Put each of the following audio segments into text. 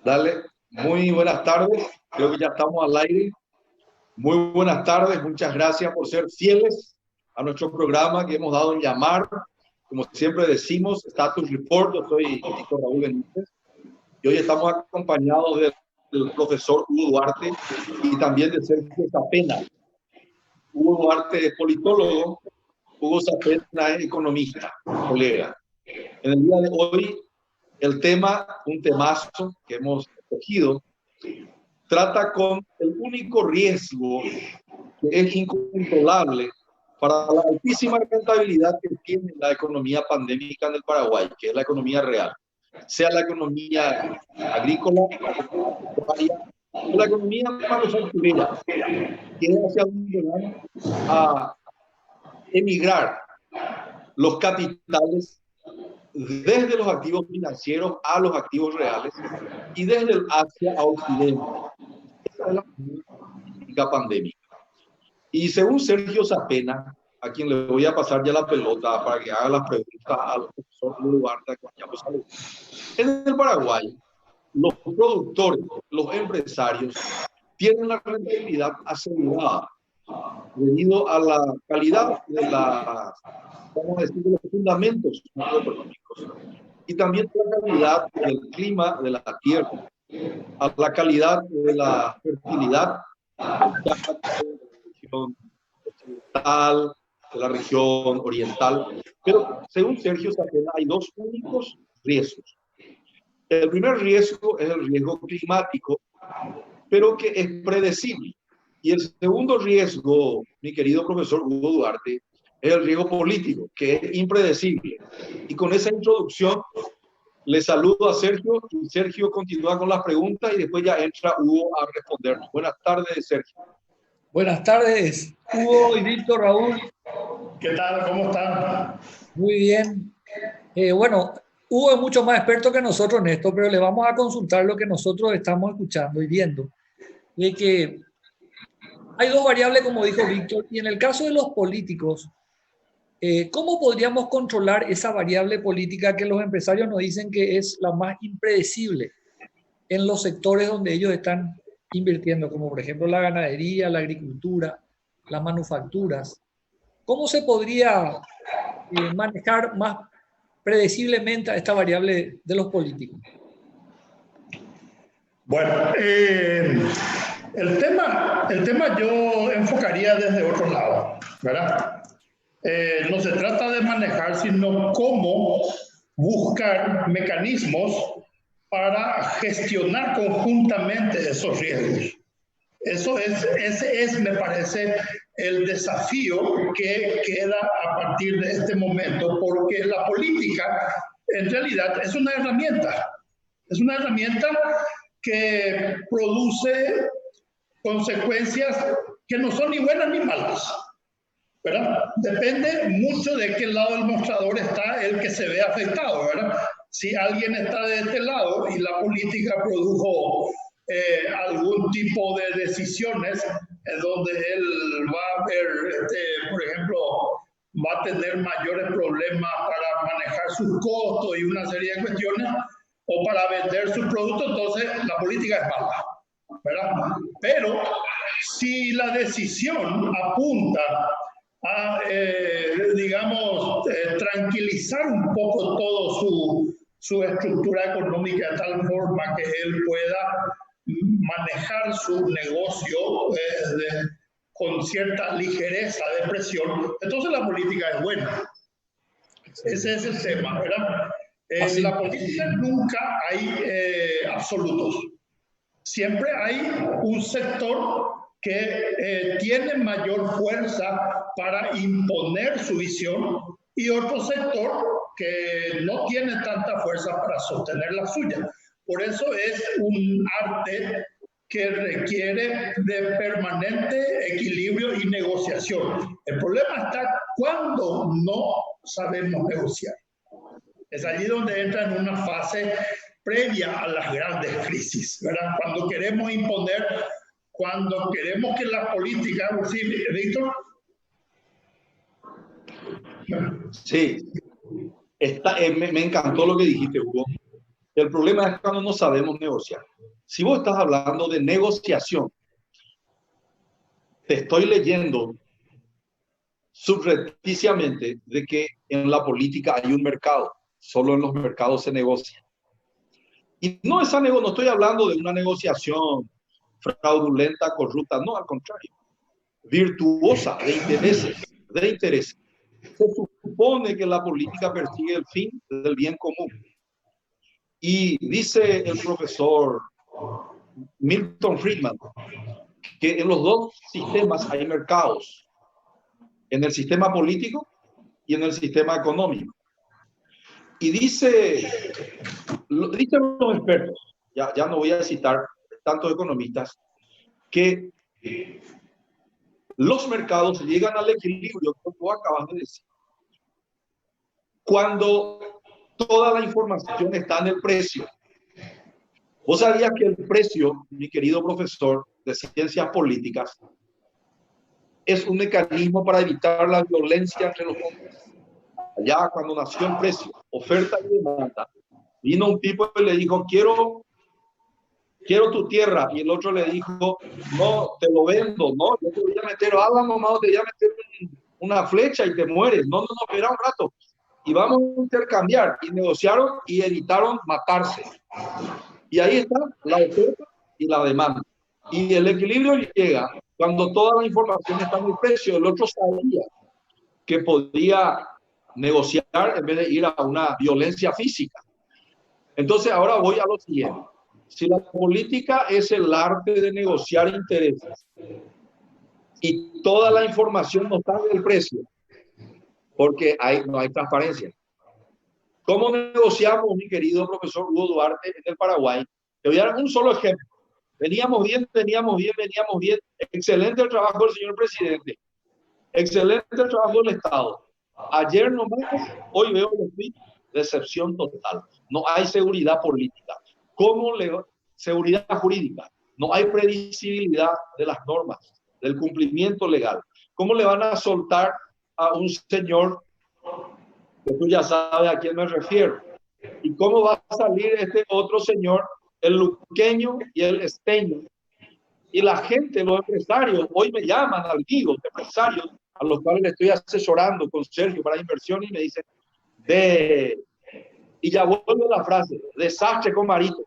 Dale, muy buenas tardes. Creo que ya estamos al aire. Muy buenas tardes. Muchas gracias por ser fieles a nuestro programa que hemos dado en llamar. Como siempre decimos, Status Report. Yo soy Víctor Raúl Benítez y hoy estamos acompañados del profesor Hugo Duarte y también de Sergio Zapena. Hugo Duarte es politólogo, Hugo Zapena es economista, colega. En el día de hoy, el tema, un temazo que hemos escogido, trata con el único riesgo que es incontrolable para la altísima rentabilidad que tiene la economía pandémica en el Paraguay, que es la economía real, sea la economía agrícola, o la economía manufacturera, que es hacia donde van a emigrar los capitales desde los activos financieros a los activos reales y desde el Asia a Occidente. Esa es la política pandémica. Y según Sergio Zapena, a quien le voy a pasar ya la pelota para que haga las preguntas al profesor Duarte, en el Paraguay, los productores, los empresarios, tienen la rentabilidad asegurada debido a la calidad de la, vamos a decir, de los fundamentos macroeconómicos y también la calidad del clima de la tierra, a la calidad de la fertilidad de la región occidental, de la región oriental. Pero según Sergio Zapena, hay dos únicos riesgos. El primer riesgo es el riesgo climático, pero que es predecible. Y el segundo riesgo, mi querido profesor Hugo Duarte, es el riesgo político, que es impredecible. Y con esa introducción, le saludo a Sergio y Sergio continúa con las preguntas y después ya entra Hugo a respondernos. Buenas tardes, Sergio. Buenas tardes, Hugo y Víctor, Raúl. ¿Qué tal? ¿Cómo están? Muy bien. Bueno, Hugo es mucho más experto que nosotros en esto, pero le vamos a consultar lo que nosotros estamos escuchando y viendo. De que hay dos variables, como dijo Víctor, y en el caso de los políticos, ¿cómo podríamos controlar esa variable política que los empresarios nos dicen que es la más impredecible en los sectores donde ellos están invirtiendo, como por ejemplo la ganadería, la agricultura, las manufacturas? ¿Cómo se podría manejar más predeciblemente a esta variable de los políticos? Bueno, el tema yo enfocaría desde otro lado, ¿verdad? No se trata de manejar, sino cómo buscar mecanismos para gestionar conjuntamente esos riesgos. Ese es, me parece, el desafío que queda a partir de este momento, porque la política en realidad es una herramienta que produce consecuencias que no son ni buenas ni malas, ¿verdad? Depende mucho de qué lado del mostrador está el que se ve afectado, ¿verdad? Si alguien está de este lado y la política produjo algún tipo de decisiones en donde él va a ver, por ejemplo, va a tener mayores problemas para manejar sus costos y una serie de cuestiones, o para vender sus productos, entonces la política es mala, ¿verdad? Pero si la decisión apunta a, digamos, tranquilizar un poco todo su estructura económica de tal forma que él pueda manejar su negocio con cierta ligereza de presión, entonces la política es buena. Ese es el tema, ¿verdad? En la política nunca hay absolutos. Siempre hay un sector que tiene mayor fuerza para imponer su visión y otro sector que no tiene tanta fuerza para sostener la suya. Por eso es un arte que requiere de permanente equilibrio y negociación. El problema está cuando no sabemos negociar. Es allí donde entra en una fase previa a las grandes crisis, ¿verdad? Cuando queremos imponer, cuando queremos que la política... ¿Sí, Víctor? Sí, me encantó lo que dijiste, Hugo. El problema es cuando no sabemos negociar. Si vos estás hablando de negociación, te estoy leyendo subrepticiamente de que en la política hay un mercado. Solo en los mercados se negocia. Y no, no estoy hablando de una negociación fraudulenta, corrupta, no, al contrario. Virtuosa, de intereses, de intereses. Se supone que la política persigue el fin del bien común. Y dice el profesor Milton Friedman que en los dos sistemas hay mercados, en el sistema político y en el sistema económico. Y dicen los expertos, ya no voy a citar tantos economistas, que los mercados llegan al equilibrio, como tú acabas de decir, cuando toda la información está en el precio. ¿Vos sabías que el precio, mi querido profesor de ciencias políticas, es un mecanismo para evitar la violencia entre los hombres? Allá cuando nació el precio, oferta y demanda, vino un tipo y le dijo, quiero tu tierra, y el otro le dijo, no, te lo vendo, no, yo te voy a meter, no, te voy a meter una flecha y te mueres, no, espera un rato, y vamos a intercambiar, y negociaron y evitaron matarse. Y ahí está la oferta y la demanda. Y el equilibrio llega cuando toda la información está en el precio. El otro sabía que podía negociar en vez de ir a una violencia física. Entonces ahora voy a lo siguiente. Si la política es el arte de negociar intereses y toda la información no está en el precio, porque no hay transparencia. ¿Cómo negociamos, mi querido profesor Hugo Duarte, en el Paraguay? Te voy a dar un solo ejemplo. Veníamos bien. Excelente el trabajo del señor presidente. Excelente el trabajo del Estado. Ayer nomás, hoy veo el tweet, decepción total. No hay seguridad política. Seguridad jurídica. No hay previsibilidad de las normas, del cumplimiento legal. ¿Cómo le van a soltar a un señor que tú ya sabes a quién me refiero? ¿Y cómo va a salir este otro señor, el luqueño y el esteño? Y la gente, los empresarios, hoy me llaman amigos, empresarios, a los cuales le estoy asesorando con Sergio para inversión, y me dicen, y ya vuelvo a la frase, desastre con Marito.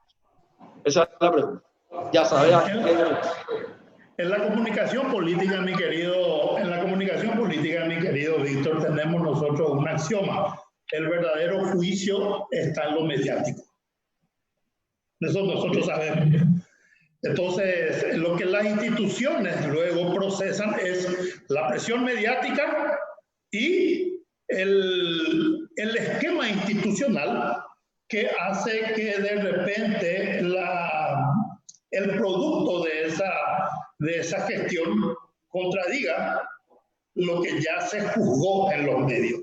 Esa es la pregunta. Ya sabes. En la comunicación política, mi querido Víctor, tenemos nosotros un axioma. El verdadero juicio está en lo mediático. Eso nosotros sabemos. Entonces, lo que las instituciones luego procesan es la presión mediática y el esquema institucional que hace que de repente el producto de esa gestión contradiga lo que ya se juzgó en los medios.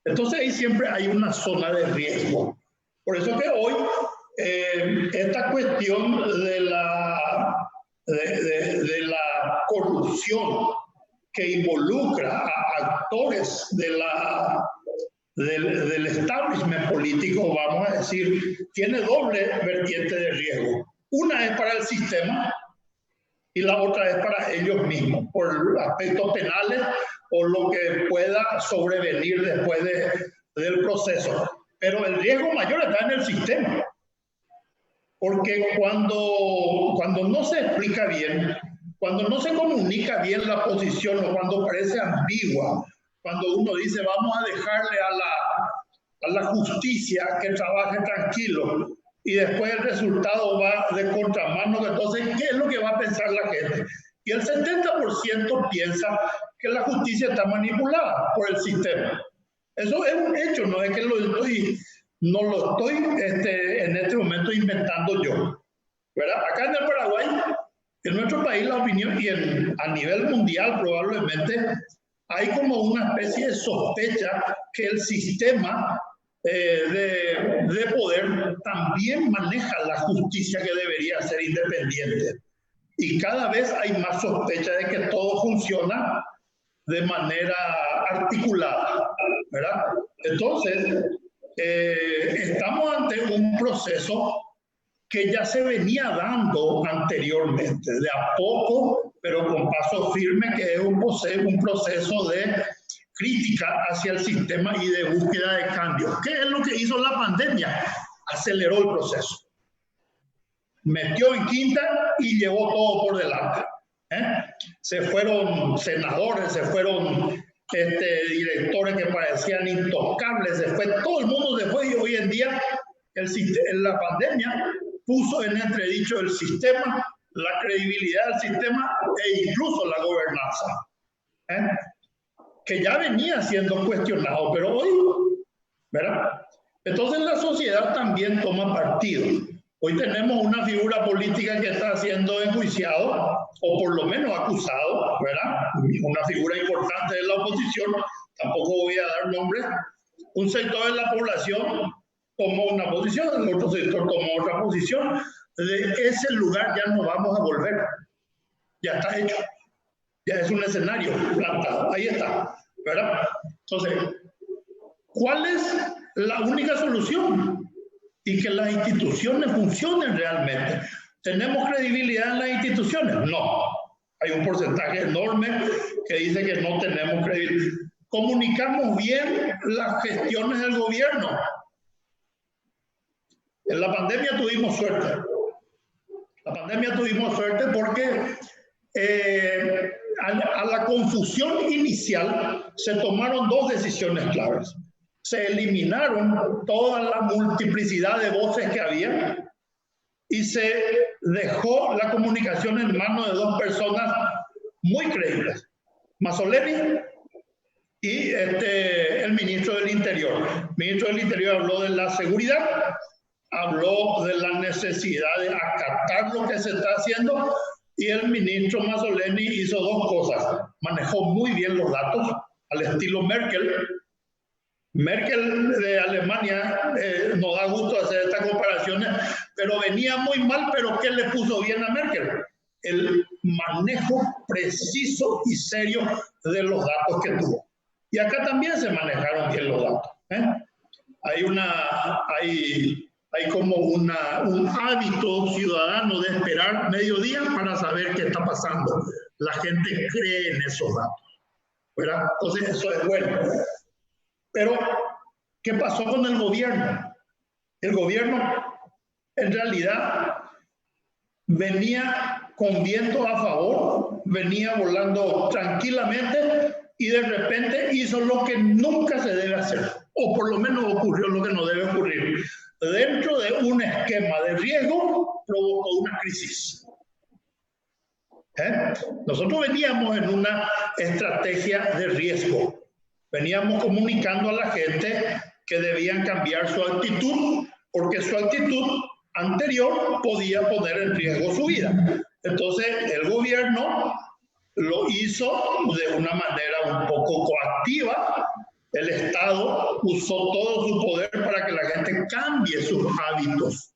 Entonces ahí siempre hay una zona de riesgo. Por eso que hoy esta cuestión de la corrupción que involucra a actores del establishment político, vamos a decir, tiene doble vertiente de riesgo. Una es para el sistema y la otra es para ellos mismos, por aspectos penales o lo que pueda sobrevenir después del proceso. Pero el riesgo mayor está en el sistema. Porque cuando no se explica bien, cuando no se comunica bien la posición o cuando parece ambigua, cuando uno dice vamos a dejarle a la justicia que trabaje tranquilo y después el resultado va de contramano, entonces, ¿qué es lo que va a pensar la gente? Y el 70% piensa que la justicia está manipulada por el sistema. Eso es un hecho, no es que no lo estoy en este momento inventando yo. ¿Verdad? Acá en el Paraguay, en nuestro país, la opinión, y a nivel mundial probablemente, hay como una especie de sospecha que el sistema de poder también maneja la justicia que debería ser independiente. Y cada vez hay más sospecha de que todo funciona de manera articulada, ¿verdad? Entonces, estamos ante un proceso que ya se venía dando anteriormente, de a poco, pero con paso firme, que es un proceso de crítica hacia el sistema y de búsqueda de cambios. ¿Qué es lo que hizo la pandemia? Aceleró el proceso. Metió en quinta y llevó todo por delante. Se fueron senadores, se fueron directores que parecían intocables, todo el mundo se fue, y hoy en día la pandemia puso en entredicho el sistema, la credibilidad del sistema e incluso la gobernanza, que ya venía siendo cuestionado, pero hoy, ¿verdad? Entonces la sociedad también toma partido. Hoy tenemos una figura política que está siendo enjuiciado, o por lo menos acusado, ¿verdad? Una figura importante de la oposición, tampoco voy a dar nombres. Un sector de la población tomó una posición, el otro sector tomó otra posición. De ese lugar ya no vamos a volver. Ya está hecho. Ya es un escenario plantado. Ahí está, ¿verdad? Entonces, ¿cuál es la única solución? Y que las instituciones funcionen realmente. ¿Tenemos credibilidad en las instituciones? No. Hay un porcentaje enorme que dice que no tenemos credibilidad. ¿Comunicamos bien las gestiones del gobierno? En la pandemia tuvimos suerte. La pandemia tuvimos suerte porque a la confusión inicial se tomaron dos decisiones claves. Se eliminaron toda la multiplicidad de voces que había y se dejó la comunicación en manos de dos personas muy creíbles, Mazzoleni y el ministro del Interior. El ministro del Interior habló de la seguridad, habló de la necesidad de acatar lo que se está haciendo, y el ministro Mazzoleni hizo dos cosas. Manejó muy bien los datos, al estilo Merkel. Merkel de Alemania, nos da gusto hacer estas comparaciones, pero venía muy mal. ¿Pero qué le puso bien a Merkel? El manejo preciso y serio de los datos que tuvo. Y acá también se manejaron bien los datos. Hay como un hábito ciudadano de esperar mediodía para saber qué está pasando. La gente cree en esos datos, ¿verdad? Entonces eso es bueno. Pero, ¿qué pasó con el gobierno? El gobierno, en realidad, venía con viento a favor, venía volando tranquilamente y de repente hizo lo que nunca se debe hacer, o por lo menos ocurrió lo que no debe ocurrir. Dentro de un esquema de riesgo, provocó una crisis. Nosotros veníamos en una estrategia de riesgo. Veníamos comunicando a la gente que debían cambiar su actitud, porque su actitud anterior podía poner en riesgo su vida. Entonces, el gobierno lo hizo de una manera un poco coactiva. El Estado usó todo su poder para que la gente cambie sus hábitos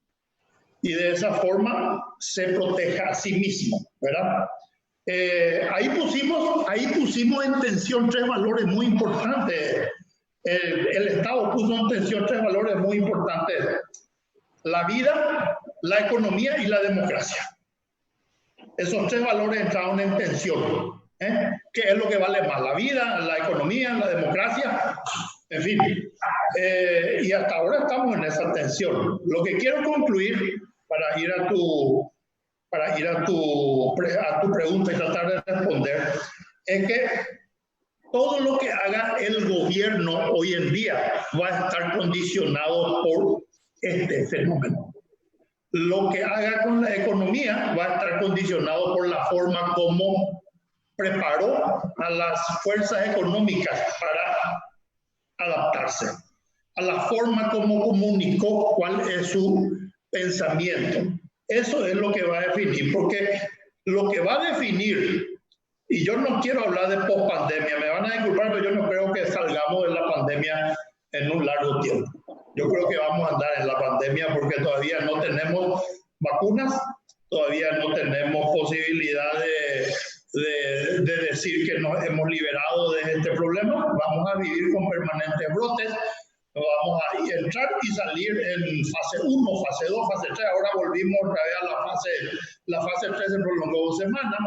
y de esa forma se proteja a sí mismo, ¿verdad? Ahí pusimos en tensión tres valores muy importantes. El Estado puso en tensión tres valores muy importantes: la vida, la economía y la democracia. Esos tres valores entraron en tensión. ¿Qué es lo que vale más? La vida, la economía, la democracia, en fin. Y hasta ahora estamos en esa tensión. Lo que quiero concluir para ir a tu pregunta y tratar de responder es que todo lo que haga el gobierno hoy en día va a estar condicionado por este fenómeno. Lo que haga con la economía va a estar condicionado por la forma como preparó a las fuerzas económicas para adaptarse, a la forma como comunicó cuál es su pensamiento. Eso es lo que va a definir, porque lo que va a definir, y yo no quiero hablar de post-pandemia, me van a disculpar, pero yo no creo que salgamos de la pandemia en un largo tiempo. Yo creo que vamos a andar en la pandemia porque todavía no tenemos vacunas, todavía no tenemos posibilidad de decir que nos hemos liberado de este problema. Vamos a vivir con permanentes brotes. Vamos a entrar y salir en fase 1, fase 2, fase 3. Ahora volvimos otra vez a la fase 3 se prolongó 2 semanas.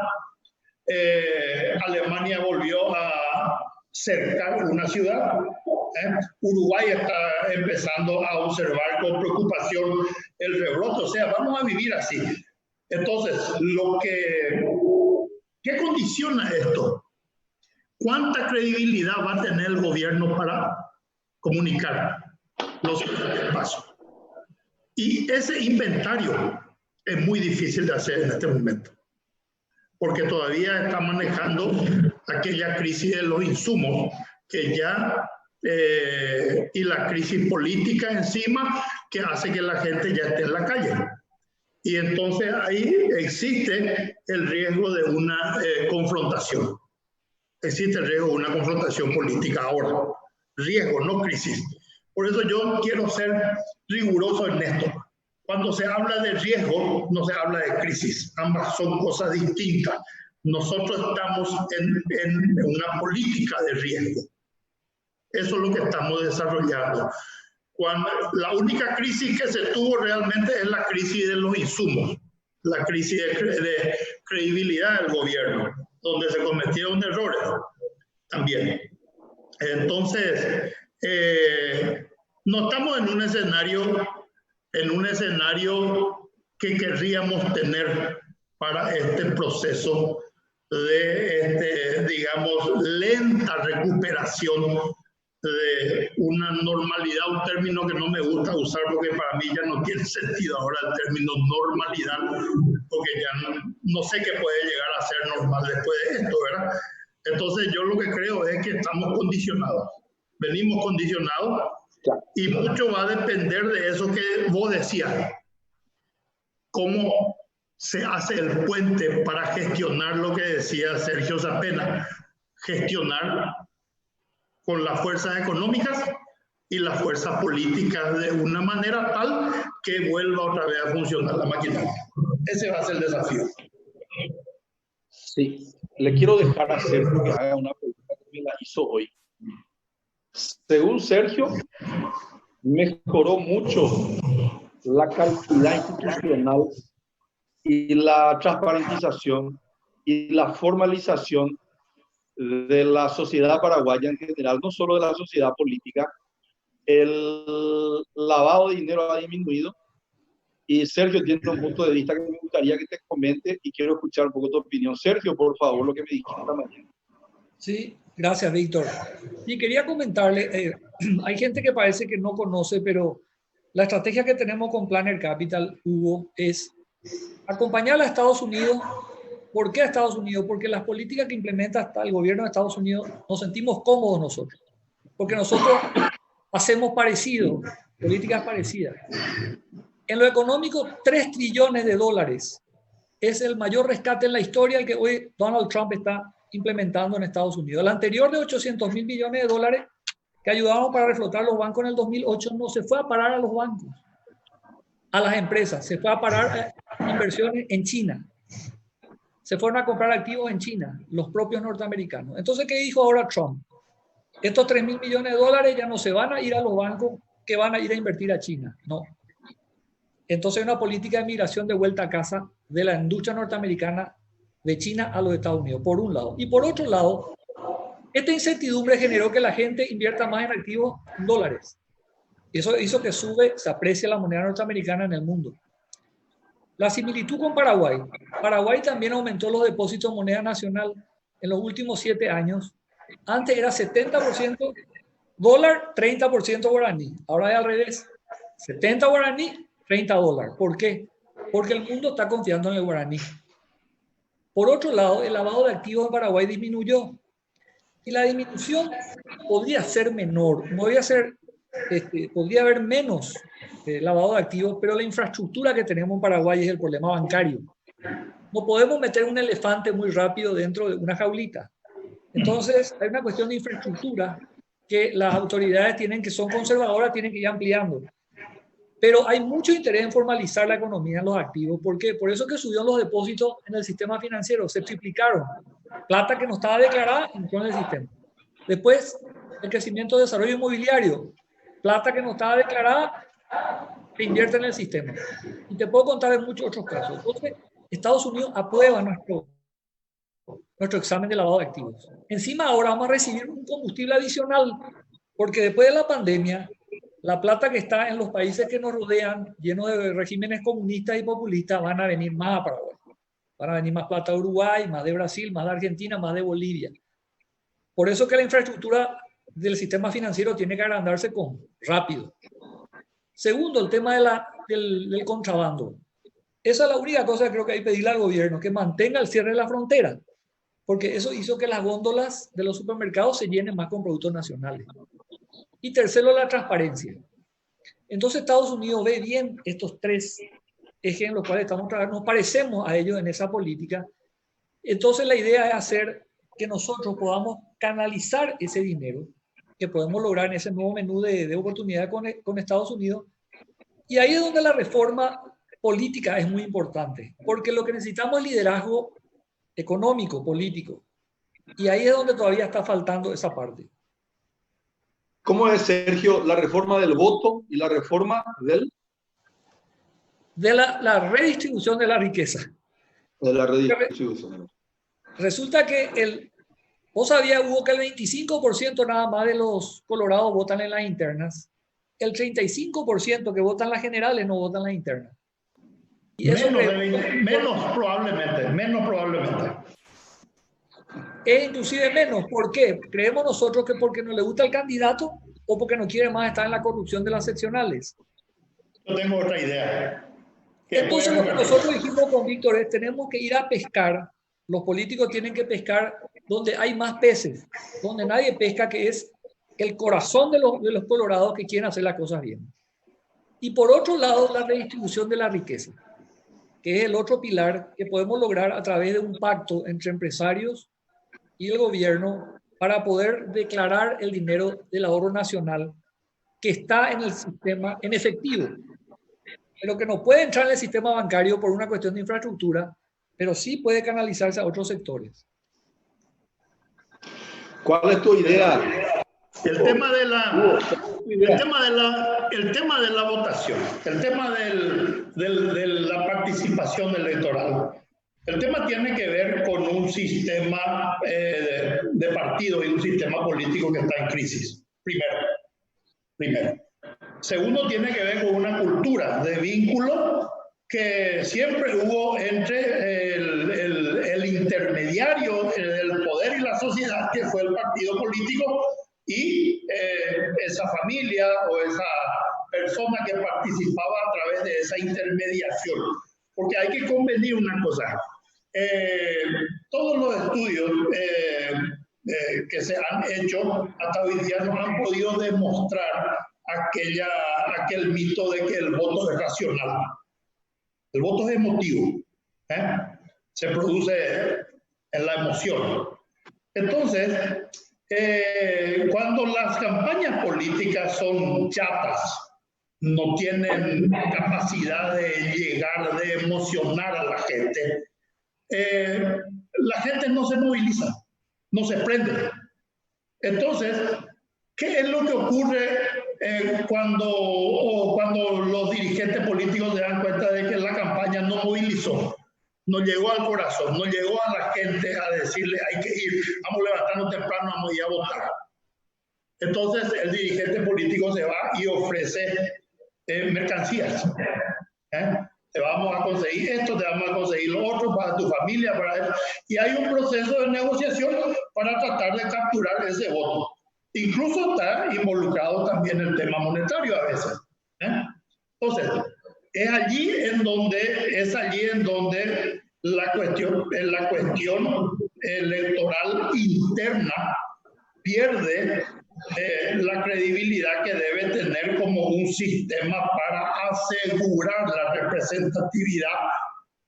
Alemania volvió a cercar una ciudad. Uruguay está empezando a observar con preocupación el rebrote. O sea, vamos a vivir así. Entonces, ¿qué condiciona esto? ¿Cuánta credibilidad va a tener el gobierno para comunicar los pasos? Y ese inventario es muy difícil de hacer en este momento, porque todavía está manejando aquella crisis de los insumos que ya, y la crisis política encima que hace que la gente ya esté en la calle. Y entonces ahí existe el riesgo de una confrontación. Existe el riesgo de una confrontación política ahora. Riesgo, no crisis. Por eso yo quiero ser riguroso en esto. Cuando se habla de riesgo, no se habla de crisis. Ambas son cosas distintas. Nosotros estamos en una política de riesgo. Eso es lo que estamos desarrollando. La única crisis que se tuvo realmente es la crisis de los insumos, la crisis de credibilidad del gobierno, donde se cometieron errores también. Entonces, no estamos en un escenario que querríamos tener para este proceso de, digamos, lenta recuperación de una normalidad, un término que no me gusta usar porque para mí ya no tiene sentido ahora el término normalidad, porque ya no sé qué puede llegar a ser normal después de esto, ¿verdad? Entonces yo lo que creo es que estamos condicionados, venimos condicionados y mucho va a depender de eso que vos decías, cómo se hace el puente para gestionar lo que decía Sergio Zapena, gestionar con las fuerzas económicas y las fuerzas políticas de una manera tal que vuelva otra vez a funcionar la maquinaria. Ese va a ser el desafío. Sí, le quiero dejar a Sergio que haga una pregunta que me la hizo hoy. Según Sergio, mejoró mucho la calidad institucional y la transparentización y la formalización de la sociedad paraguaya en general, no solo de la sociedad política. El lavado de dinero ha disminuido y Sergio tiene un punto de vista que me gustaría que te comente y quiero escuchar un poco tu opinión. Sergio, por favor, lo que me dijiste esta mañana. Sí, gracias, Víctor. Y quería comentarle, hay gente que parece que no conoce, pero la estrategia que tenemos con Planner Capital, Hugo, es acompañar a Estados Unidos. ¿Por qué a Estados Unidos? Porque las políticas que implementa el gobierno de Estados Unidos nos sentimos cómodos nosotros. Porque nosotros hacemos parecido, políticas parecidas. En lo económico, 3 trillones de dólares es el mayor rescate en la historia el que hoy Donald Trump está implementando en Estados Unidos. El anterior de 800.000 millones de dólares que ayudábamos para reflotar los bancos en el 2008 no se fue a parar a los bancos, a las empresas, se fue a parar a inversiones en China. Se fueron a comprar activos en China, los propios norteamericanos. Entonces, ¿qué dijo ahora Trump? Estos 3.000 millones de dólares ya no se van a ir a los bancos que van a ir a invertir a China. No. Entonces, hay una política de migración de vuelta a casa de la industria norteamericana de China a los Estados Unidos, por un lado. Y por otro lado, esta incertidumbre generó que la gente invierta más en activos en dólares. Eso hizo que se aprecie la moneda norteamericana en el mundo. La similitud con Paraguay. Paraguay también aumentó los depósitos de moneda nacional en los últimos 7 años. Antes era 70% dólar, 30% guaraní. Ahora es al revés. 70 guaraní, 30 dólar. ¿Por qué? Porque el mundo está confiando en el guaraní. Por otro lado, el lavado de activos en Paraguay disminuyó. Y la disminución podría ser menor. Podría haber menos lavado de activos, pero la infraestructura que tenemos en Paraguay es el problema bancario. No podemos meter un elefante muy rápido dentro de una jaulita. Entonces, hay una cuestión de infraestructura que las autoridades que son conservadoras, tienen que ir ampliando. Pero hay mucho interés en formalizar la economía en los activos. ¿Por qué? Por eso que subieron los depósitos en el sistema financiero, se triplicaron. Plata que no estaba declarada entró en el sistema. Después, el crecimiento de desarrollo inmobiliario. plata que no estaba declarada, que invierte en el sistema. Y te puedo contar de muchos otros casos. Entonces, Estados Unidos aprueba nuestro examen de lavado de activos. Encima ahora vamos a recibir un combustible adicional, porque después de la pandemia, la plata que está en los países que nos rodean, llenos de regímenes comunistas y populistas, van a venir más a Paraguay. Van a venir más plata de Uruguay, más de Brasil, más de Argentina, más de Bolivia. Por eso que la infraestructura del sistema financiero tiene que agrandarse rápido. Segundo, el tema del contrabando. Esa es la única cosa que creo que hay que pedirle al gobierno, que mantenga el cierre de la frontera, porque eso hizo que las góndolas de los supermercados se llenen más con productos nacionales. Y tercero, la transparencia. Entonces Estados Unidos ve bien estos tres ejes en los cuales estamos trabajando, nos parecemos a ellos en esa política. Entonces la idea es hacer que nosotros podamos canalizar ese dinero que podemos lograr en ese nuevo menú de oportunidad con Estados Unidos. Y ahí es donde la reforma política es muy importante, porque lo que necesitamos es liderazgo económico, político. Y ahí es donde todavía está faltando esa parte. ¿Cómo es, Sergio, la reforma del voto y la reforma de la redistribución de la riqueza? De la redistribución. Resulta que vos sabías, Hugo, que el 25% nada más de los colorados votan en las internas. El 35% que votan las generales no votan las internas. Y eso menos probablemente. Es inclusive menos. ¿Por qué? Creemos nosotros que porque no le gusta el candidato o porque no quiere más estar en la corrupción de las seccionales. Yo tengo otra idea. Entonces lo que nosotros dijimos con Víctor es tenemos que ir a pescar. Los políticos tienen que pescar donde hay más peces, donde nadie pesca, que es el corazón de los colorados que quieren hacer las cosas bien. Y por otro lado, la redistribución de la riqueza, que es el otro pilar que podemos lograr a través de un pacto entre empresarios y el gobierno para poder declarar el dinero del ahorro nacional que está en el sistema en efectivo, pero que no puede entrar en el sistema bancario por una cuestión de infraestructura, pero sí puede canalizarse a otros sectores. ¿Cuál es tu idea? El tema de la votación, el tema de la participación electoral. El tema tiene que ver con un sistema de partidos y un sistema político que está en crisis, primero. Segundo, tiene que ver con una cultura de vínculo que siempre hubo entre el intermediario del poder y la sociedad, que fue el partido político, y esa familia o esa persona que participaba a través de esa intermediación. Porque hay que convenir una cosa. Todos los estudios que se han hecho hasta hoy día no han podido demostrar aquel mito de que el voto es racional. El voto es emotivo. Se produce en la emoción. Entonces, cuando las campañas políticas son chatas, no tienen capacidad de llegar, de emocionar a la gente no se moviliza, no se prende. Entonces, ¿qué es lo que ocurre cuando los dirigentes políticos se dan cuenta de que la campaña no movilizó, no llegó al corazón, no llegó a la gente a decirle hay que ir, vamos a levantarnos temprano, vamos a ir a votar? Entonces el dirigente político se va y ofrece mercancías. Te vamos a conseguir esto, te vamos a conseguir lo otro para tu familia, y hay un proceso de negociación para tratar de capturar ese voto. Incluso está involucrado también el tema monetario a veces. Entonces, es allí en donde la cuestión electoral interna pierde la credibilidad que debe tener como un sistema para asegurar la representatividad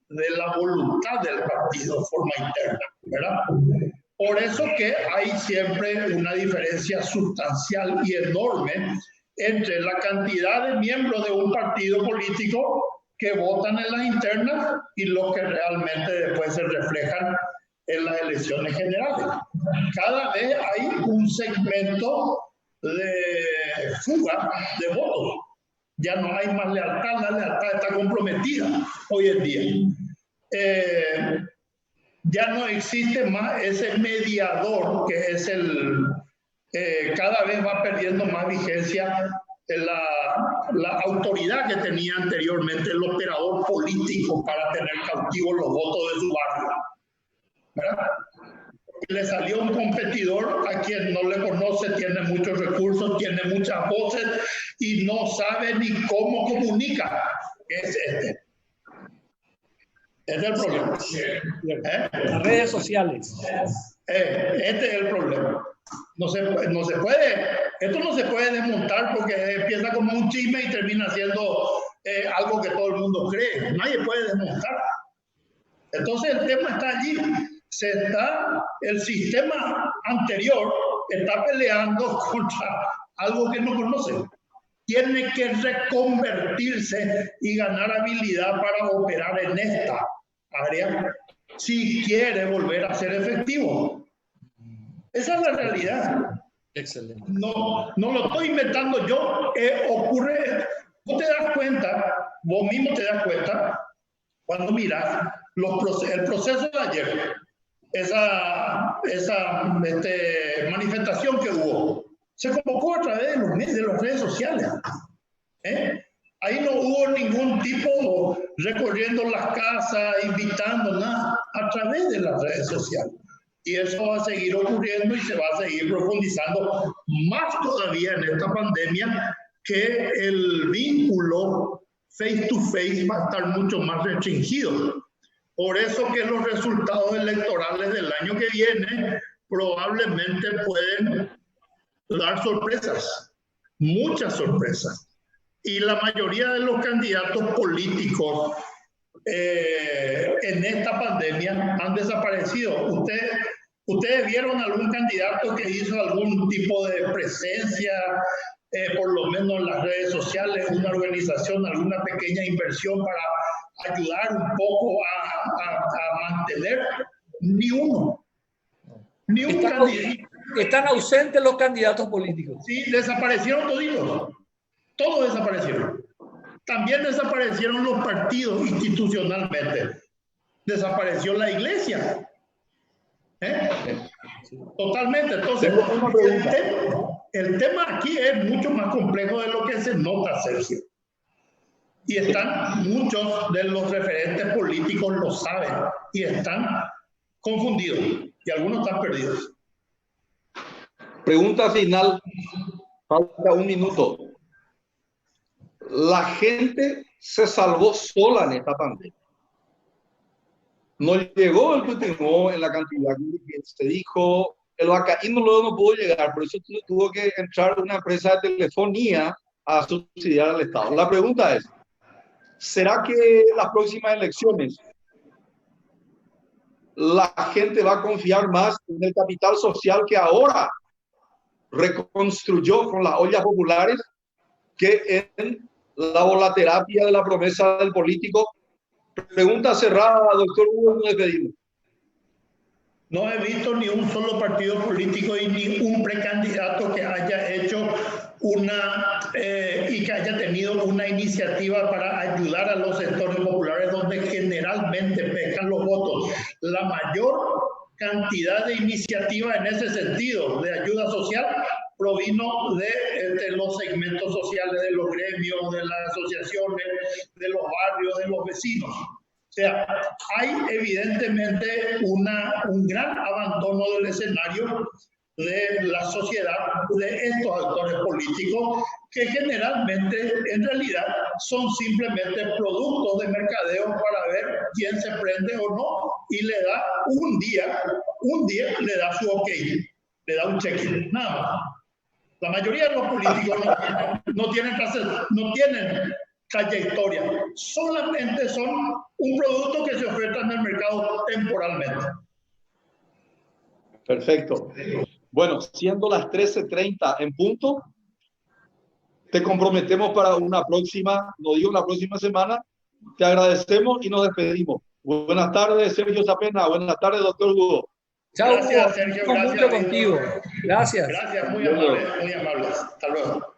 de la voluntad del partido de forma interna, ¿verdad? Por eso que hay siempre una diferencia sustancial y enorme entre la cantidad de miembros de un partido político que votan en las internas y los que realmente después se reflejan en las elecciones generales. Cada vez hay un segmento de fuga de votos. Ya no hay más lealtad, la lealtad está comprometida hoy en día. Ya no existe más ese mediador que es cada vez va perdiendo más vigencia la autoridad que tenía anteriormente el operador político para tener cautivos los votos de su barrio, ¿verdad? Le salió un competidor a quien no le conoce, tiene muchos recursos, tiene muchas voces y no sabe ni cómo comunica. Es este. Este es el problema. Las redes sociales. Este es el problema. No se puede, esto no se puede desmontar porque empieza como un chisme y termina siendo algo que todo el mundo cree. Nadie puede desmontar. Entonces el tema está allí. El sistema anterior está peleando contra algo que no conoce. Tiene que reconvertirse y ganar habilidad para operar en esta área si quiere volver a ser efectivo. Esa es la realidad. Excelente. No lo estoy inventando yo. Ocurre, vos te das cuenta, vos mismo te das cuenta, cuando miras el proceso de ayer, esa manifestación que hubo, se convocó a través de las redes sociales. Ahí no hubo ningún tipo recorriendo las casas, invitando, nada, a través de las redes sociales. Y eso va a seguir ocurriendo y se va a seguir profundizando más todavía en esta pandemia, que el vínculo face to face va a estar mucho más restringido. Por eso que los resultados electorales del año que viene probablemente pueden dar sorpresas, muchas sorpresas. Y la mayoría de los candidatos políticos en esta pandemia han desaparecido. ¿Ustedes vieron algún candidato que hizo algún tipo de presencia, por lo menos en las redes sociales, una organización, alguna pequeña inversión para ayudar un poco a mantener? Ni uno. Ni un candidato. Están ausentes los candidatos políticos. Sí, desaparecieron toditos. Todos desaparecieron. También desaparecieron los partidos institucionalmente. Desapareció la iglesia. Totalmente. Entonces, el tema aquí es mucho más complejo de lo que se nota, Sergio. Y muchos de los referentes políticos lo saben y están confundidos y algunos están perdidos. Pregunta final, falta un minuto. La gente se salvó sola en esta pandemia. No llegó el último en la cantidad que se dijo. El vacaíno luego no pudo llegar, por eso tuvo que entrar una empresa de telefonía a subsidiar al Estado. La pregunta es, ¿será que las próximas elecciones la gente va a confiar más en el capital social que ahora reconstruyó con las ollas populares que en la volaterapia de la promesa del político? Pregunta cerrada, doctor Hugo, nos despedimos. No he visto ni un solo partido político y ni un precandidato que haya hecho y que haya tenido una iniciativa para ayudar a los sectores populares donde generalmente pecan los votos. La mayor cantidad de iniciativa en ese sentido de ayuda social provino de los segmentos sociales, de los gremios, de las asociaciones, de los barrios, de los vecinos. O sea, hay evidentemente un gran abandono del escenario de la sociedad, de estos actores políticos, que generalmente, en realidad, son simplemente productos de mercadeo para ver quién se prende o no, y le da un día le da su ok, le da un cheque, nada más. La mayoría de los políticos no tienen trayectoria, solamente son un producto que se oferta en el mercado temporalmente. Perfecto. Bueno, siendo las 13:30 en punto, te comprometemos para una próxima, no digo una próxima semana, te agradecemos y nos despedimos. Buenas tardes, Sergio Zapena. Buenas tardes, doctor Hugo. Chao, Gracias, Hugo. Sergio. Con Gracias, mucho Víctor. contigo. Gracias. Gracias, muy amables, muy amables. Hasta luego.